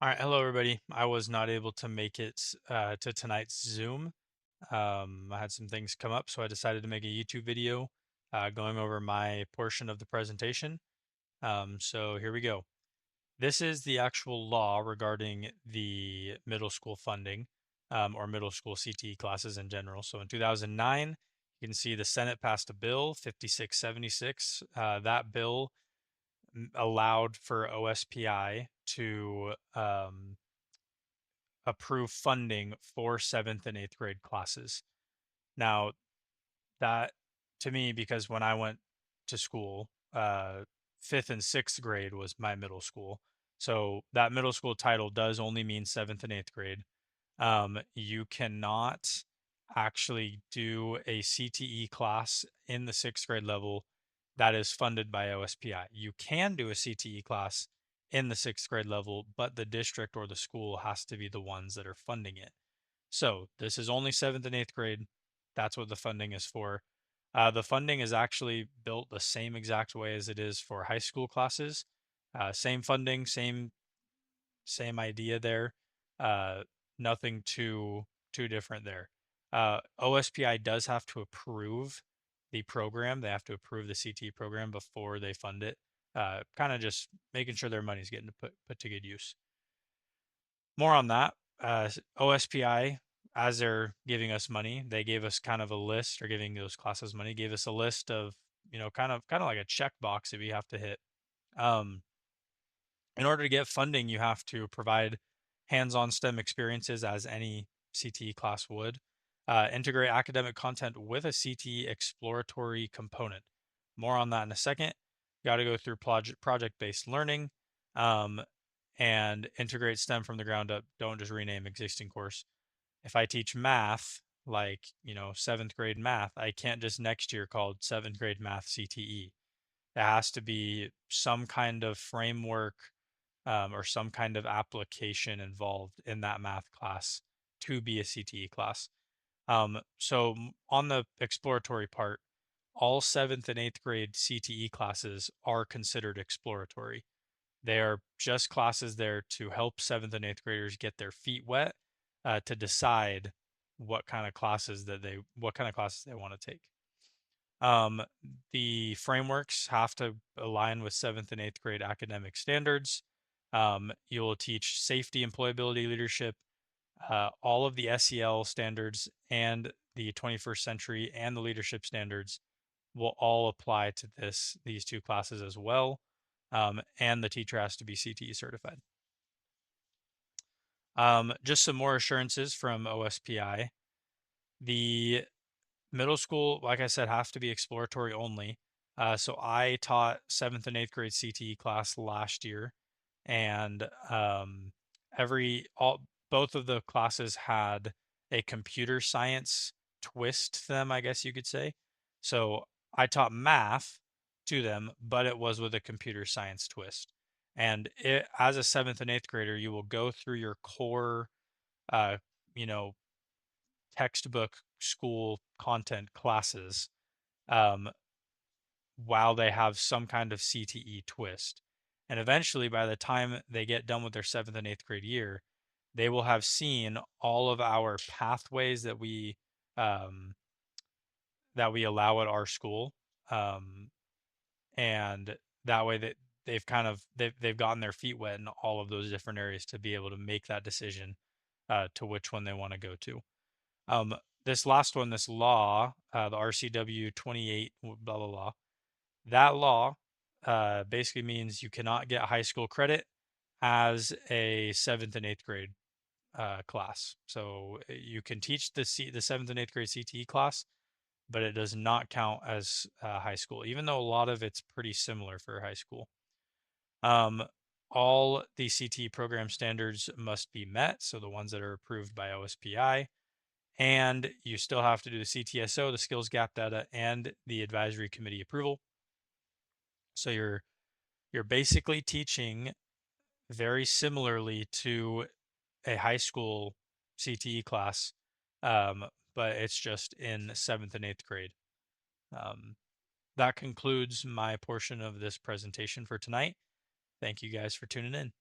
All right, hello everybody. I was not able to make it to tonight's Zoom. I had some things come up, so I decided to make a YouTube video going over my portion of the presentation. So here we go. This is the actual law regarding the middle school funding or middle school CTE classes in general. So in 2009, you can see the Senate passed a bill, 5676. That bill allowed for OSPI to approve funding for seventh and eighth grade classes. Now, that to me, because when I went to school, fifth and sixth grade was my middle school. So that middle school title does only mean seventh and eighth grade. You cannot actually do a CTE class in the sixth grade level that is funded by OSPI. You can do a CTE class in the sixth grade level, but the district or the school has to be the ones that are funding it. So this is only seventh and eighth grade. That's what the funding is for. The funding is actually built the same exact way as it is for high school classes. Same funding, same idea there. Uh, Nothing too different there. OSPI does have to approve the program. They have to approve the CT program before they fund it. Kind of just making sure their money's getting put to good use. More on that. OSPI, as they're giving us money, they gave us kind of a list, or giving those classes money, gave us a list of, kind of like a checkbox that we have to hit. Um, in order to get funding, you have to provide hands-on STEM experiences as any CTE class would. Integrate academic content with a CTE exploratory component. More on that in a second. Got to go through project-based learning um, and integrate STEM from the ground up. Don't just rename existing course. If I teach math, like, seventh grade math, I can't just next year called seventh grade math CTE. There has to be some kind of framework or some kind of application involved in that math class to be a CTE class. So on the exploratory part, all seventh and eighth grade CTE classes are considered exploratory. They are just classes there to help seventh and eighth graders get their feet wet to decide what kind of classes they want to take. Um, the frameworks have to align with seventh and eighth grade academic standards. You'll teach safety, employability, leadership, all of the SEL standards and the 21st century and the leadership standards will all apply to these two classes as well. And the teacher has to be CTE certified. Just some more assurances from OSPI. The middle school, like I said, have to be exploratory only. So I taught seventh and eighth grade CTE class last year, and both of the classes had a computer science twist to them, I guess you could say. So I taught math to them, but it was with a computer science twist. And as a seventh and eighth grader, you will go through your core, uh, you know, textbook school content classes um, while they have some kind of CTE twist. And eventually, by the time they get done with their seventh and eighth grade year, they will have seen all of our pathways um, that we allow at our school, um, and that way that they've gotten their feet wet in all of those different areas to be able to make that decision to which one they want to go to. Um, this last one, this law, the RCW 28, blah, blah, blah, that law basically means you cannot get high school credit as a seventh and eighth grade class. So you can teach the seventh and eighth grade CTE class, but it does not count as high school, even though a lot of it's pretty similar for high school. Um, all the CTE program standards must be met, so the ones that are approved by OSPI, and you still have to do the CTSO, the skills gap data, and the advisory committee approval. So you're basically teaching very similarly to a high school CTE class, um, but it's just in seventh and eighth grade. Um, that concludes my portion of this presentation for tonight. Thank you guys for tuning in.